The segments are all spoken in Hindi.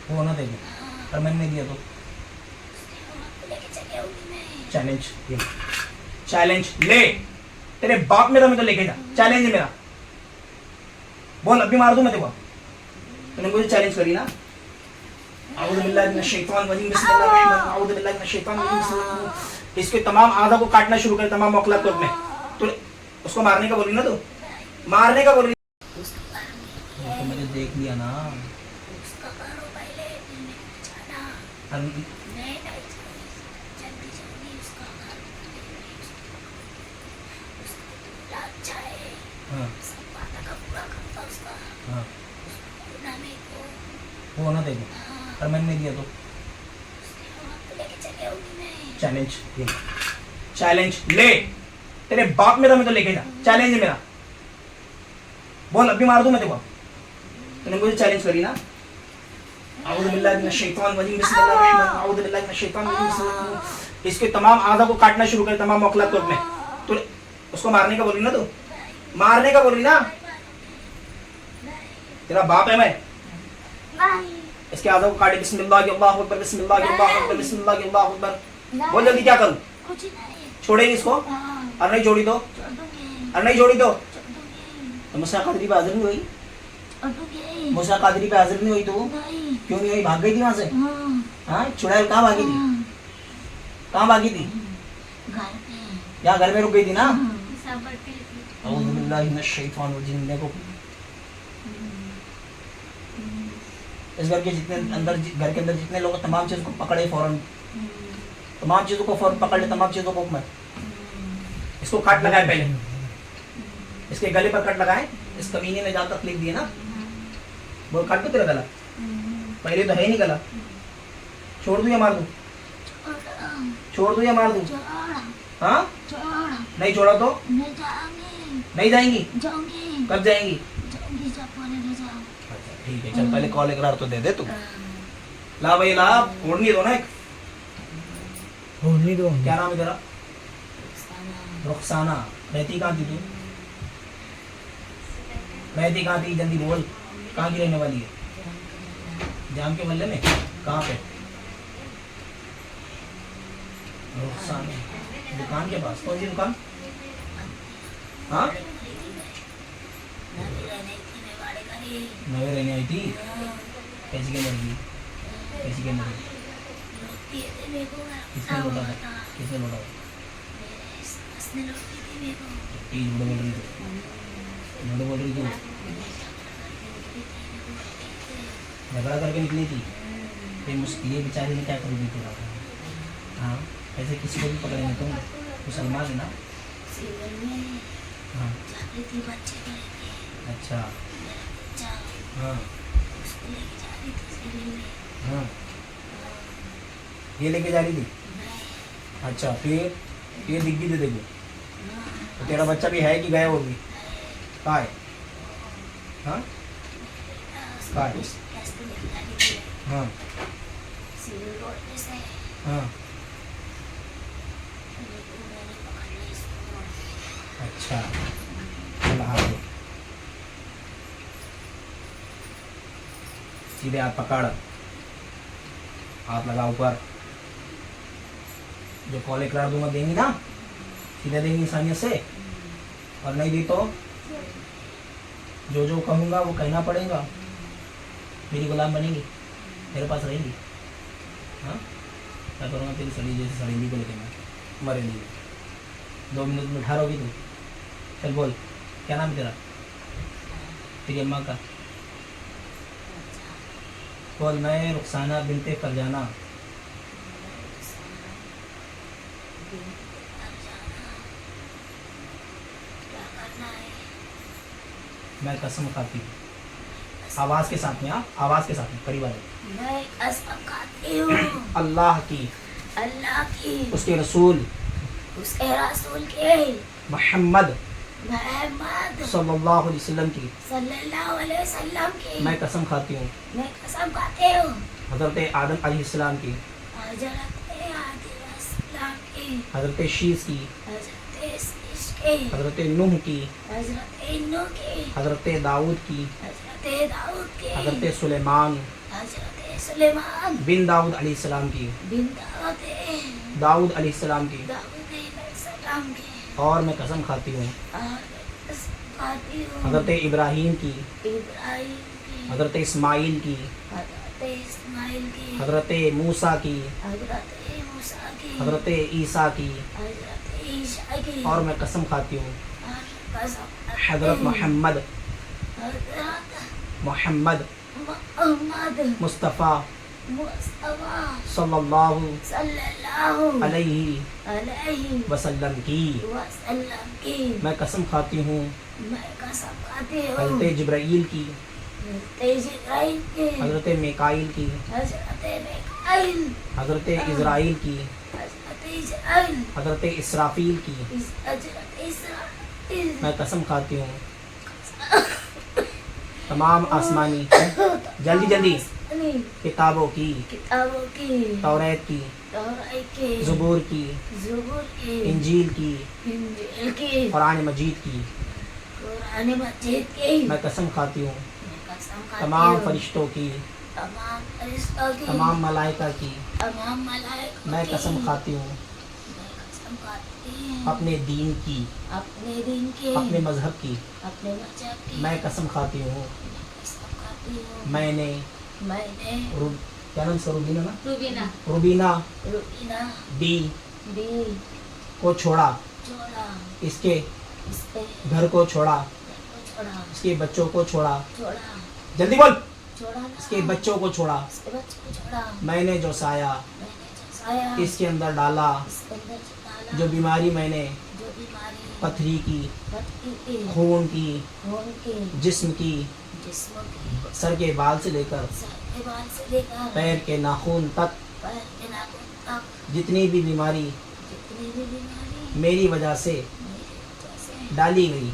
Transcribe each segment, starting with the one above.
वो ना देखो, और मैंने नहीं दिया तो चैलेंज ये चैलेंज ले, तेरे बाप मेरा मैं तो लेके जा, चैलेंज है मेरा, बोल अभी मार दूं मैं देखो, तूने मुझे चैलेंज करी ना। आऊज़ु बिल्लाहि मिनश शैतानिर रजीम, बिस्मिल्लाहिर रहमानिर रहीम, आऊज़ु बिल्लाहि मिनश शैतानिर रजीम, बिस्मिल्लाहिर रहमानिर रहीम। इसके तमाम आज़ा को काटना शुरू कर, तमाम मौखलात को अपने, तूने उसको मारने का बोली ना, तू मारने का बोली तो मैंने देख लिया ना। हाँ हाँ वो ना देखो, और मैंने नहीं दिया तो चैलेंज ये चैलेंज ले, तेरे बाप मेरा मैं तो लेके जा, चैलेंज है मेरा, बोल अभी मार दूं मैं देखो, तूने मुझे चैलेंज करी ना। आऊज़ु बिल्लाहि मिनश शैतानिर रजीम, बिस्मिल्लाहिर रहमानिर रहीम, आऊज़ु बिल्लाहि मिनश शैतानिर रजीम, बिस्मिल्लाहिर रहमानिर रहीम। इसके तमाम आज़ा को काटना शुरू कर, तमाम मौखलात को अपने, तूने उसको मारने का बोली ना, तू मारने का बोली ना। तेरा बाप है मैं, इसके आज़ा को काटे, बिस्मिल्लाह अल्लाहु अकबर, बिस्मिल्लाह अल्लाहु अकबर, बिस्मिल्लाह अल्लाहु अकबर। बोल जल्दी क्या करूं, छोड़ेगी इसको, और नहीं छोड़ी तो, और नहीं छोड़ी तो मुसा कादरी पे हाजिर नहीं हुई, मुसा कादरी पे हाजिर नहीं हुई तो क्यों नहीं हुई, भाग गई थी वहां से। हाँ छुड़ाई, कहाँ भागी थी, कहाँ भागी थी, यहाँ घर में रुक गई थी ना। आऊज़ु बिल्लाहि मिनश शैतानिर रजीम। देखो इस घर के जितने अंदर, घर के अंदर जितने लोग, तमाम चीज़ों को पकड़े फौरन, तमाम चीज़ों को फौरन पकड़ ले, तमाम चीज़ों को मैं इसको काट लगाए, पहले इसके गले पर कट लगाए, इस कमीने ने जहाँ तक लिख दिए ना, बोल काट दो तेरा गला, पहले तो है ही नहीं गला, छोड़ दूं या मार दूं, छोड़ दूं या मार दूं, हाँ नहीं छोड़ा तो नहीं जाएंगी, कब जाएंगी, ठीक है चल, पहले कॉल इकरार तो दे दे तू, ला भाई ला, ओढ़नी दो ना, एक ओढ़नी दो। क्या नाम है तेरा, रुखसाना, रहती कहाँ थी तू, रहती कहाँ थी, जल्दी बोल, कहाँ की रहने वाली है, जाम के मोहल्ले में, कहाँ पे, रुखसाना दुकान के पास, कौन सी दुकान, हाँ नवे रहने आई थी, कैसी के अंदर गई, कैसी के अंदर गई, किसने लौटा था, किसने लौटा था, झूठ बोल रही थी, झूठ बोल रही थी, झगड़ा करके निकली थी, फिर मुश्किल बेचारी ने क्या कर दी थी, हाँ ऐसे किसी को भी पकड़ेंगे तुम, मुसलमान है ना, हाँ अच्छा हाँ हाँ ये लेके जा रही थी, अच्छा फिर ये दिग्गी दे देगी, तो तेरा बच्चा भी है कि गया वो भी, कहाँ है, हाँ कहाँ है, हाँ हाँ अच्छा सीधे हाथ पकड़, हाथ लगा ऊपर, जो कॉल इकरार दूंगा देंगी ना, सीधे देंगी इंसानियत से, और नहीं दी तो जो जो कहूँगा वो कहना पड़ेगा, मेरी गुलाम बनेगी, मेरे पास रहेगी, हाँ क्या करूँगा, तेरी सड़ी जैसे सड़ेंगी को लेकर मैं मरेंगी, 2 मिनट में ठहरोगी तू, चल बोल क्या नाम है तेरा, तेरी अम्मा का बोल, मैं रुखसाना बिनते फरजाना, मैं कसम खाती हूँ, आवाज के साथ में, हाँ आवाज के साथ में, करीब आ जाए, मैं कसम खाती हूँ अल्लाह की, उसके रसूल के, मोहम्मद मोहम्मद सल्लल्लाहु अलैहि वसल्लम की, मैं कसम खाती हूँ, हज़रत आदम अलैहिस्सलाम की, हज़रत शीस की, हज़रत नूह की, हज़रत दाऊद की, हज़रत सुलेमान, सुलेमान बिन दाऊद अलैहिस्सलाम की, बिन दाऊद अलैहिस्सलाम की, दाऊद की और मैं कसम खाती हूँ और खाती हूँ हज़रत इब्राहीम की, इब्राहिम की, हज़रत इस्माइल की, हज़रत इस्माइल की, हज़रत मूसा की, हज़रत मूसा की, हज़रत ईसा की, हज़रत ईसा की, और मैं कसम खाती हूँ और कसम हज़रत मोहम्मद हज़रत मोहम्मद मोहम्मद मुस्तफ़ा मुस्तफा सल्लल्लाहु सल्लल्लाहु अलैहि अलैहि वसल्लम की वसल्लम की मैं कसम खाती हूँ मैं कसम खाती हूँ हज़रत जिब्राईल की, तेज इब्राहिम की, हज़रत मिकाईल की, हज़रत मिकाईल, हज़रत इज़राइल की, हज़रत इस्राइल, हज़रत इसराफील की हज़रत इस्राइल, मैं कसम खाती हूँ तमाम आसमानी जल्दी जल्दी आसमानी किताबों की, किताबों की, तौरात की, तौरात की, ज़बूर की, ज़बूर की, इंजील की, इंजील की, कुरान मजीद की कुरान मजीद की मैं कसम खाती हूँ मैं कसम खाती तमाम हूँ फरिश्तों की, तमाम फरिश्तों की, तमाम मलाइका की तमाम मलाइकों मैं की, कसम खाती हूँ मैं कसम खाती हूँ अपने दीन की, अपने दिन की, अपने मजहब की अपने मजहब की मैं कसम खाती हूँ कसम खाती हूँ मैंने मैंने क्या नाम से रुबीना ना रुबीना रुबीना रुबीना डी दी को छोड़ा, छोड़ा इसके इसके घर को छोड़ा, छोड़ा इसके बच्चों को छोड़ा, छोड़ा जल्दी बोल, छोड़ा ना इसके बच्चों को छोड़ा, इसके बच्चे को छोड़ा मैंने जो साया मैंने जो साया इसके अंदर डाला, इसके अंदर जो डाला जो बीमारी मैंने जो बीमारी पथरी की, पत्ती की खून की, खून की जिस्म की, जिस्म की सर के बाल से लेकर सर के बाल से लेकर पैर के नाखून तक पैर के नाखून तक जितनी भी बीमारी जितनी भी बीमारी मेरी वजह से मेरी वजह से डाली गई,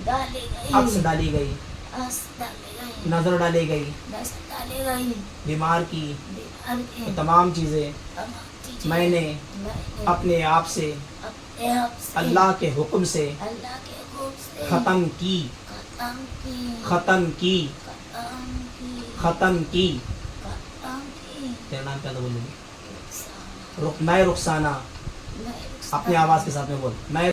डाली गई अक्स डाली गई, अस डाली गई नजर डाली गई, नजर डाली गई बीमार की बीमार की तमाम चीज़ें तमाम चीजें मैंने अपने आप से अपने आप से अल्लाह के हुक्म से अल्लाह के हुक्म से ख़त्म की, खत्म की ख़त्म की, खत्म की ख़त्म की। खत्म की तेरा नाम क्या था बोलूँगी? इंसान मैं रुखसाना मैं अपनी आवाज़ के साथ में बोल, मैं